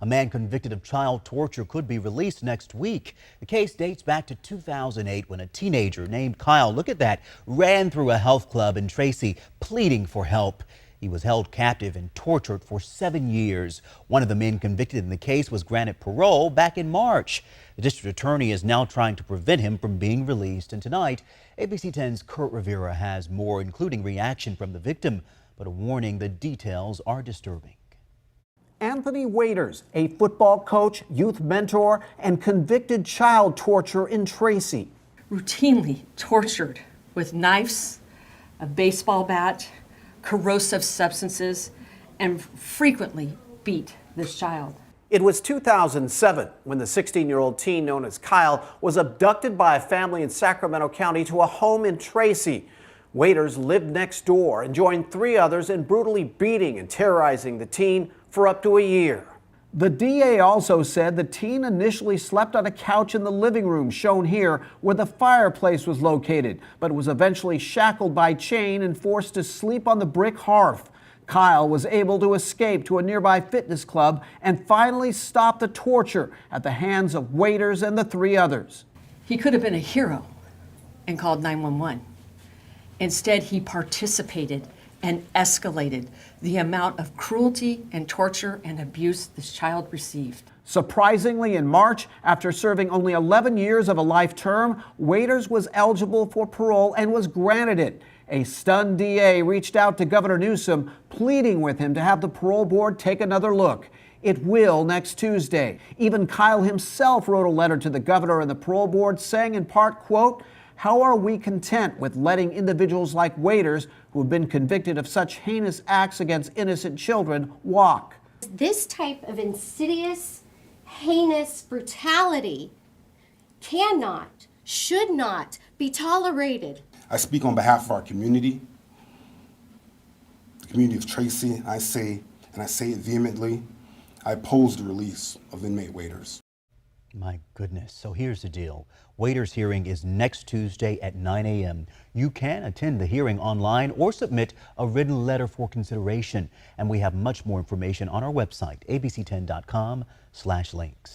A man convicted of child torture could be released next week. The case dates back to 2008 when a teenager named Kyle, look at that, ran through a health club in Tracy pleading for help. He was held captive and tortured for 7 years. One of the men convicted in the case was granted parole back in March. The district attorney is now trying to prevent him from being released. And tonight, ABC 10's Kurt Rivera has more, including reaction from the victim, but a warning: the details are disturbing. Anthony Waiters, a football coach, youth mentor, and convicted child torturer in Tracy. Routinely tortured with knives, a baseball bat, corrosive substances, and frequently beat this child. It was 2007 when the 16-year-old teen known as Kyle was abducted by a family in Sacramento County to a home in Tracy. Waiters lived next door and joined 3 others in brutally beating and terrorizing the teen for up to a year. The DA also said the teen initially slept on a couch in the living room shown here where the fireplace was located, but was eventually shackled by chain and forced to sleep on the brick hearth. Kyle was able to escape to a nearby fitness club and finally stop the torture at the hands of Waiters and the 3 others. He could have been a hero and called 911. Instead, he participated and escalated the amount of cruelty and torture and abuse this child received. Surprisingly, in March, after serving only 11 years of a life term, Waiters was eligible for parole and was granted it. A stunned DA reached out to Governor Newsom, pleading with him to have the parole board take another look. It will next Tuesday. Even Kyle himself wrote a letter to the governor and the parole board saying in part, quote, "How are we content with letting individuals like Waiters, who have been convicted of such heinous acts against innocent children, walk?" This type of insidious, heinous brutality cannot, should not be tolerated. I speak on behalf of our community, the community of Tracy. I say it vehemently, I oppose the release of inmate Waiters. My goodness. So here's the deal. Waiters' hearing is next Tuesday at 9 a.m. You can attend the hearing online or submit a written letter for consideration. And we have much more information on our website, abc10.com/links.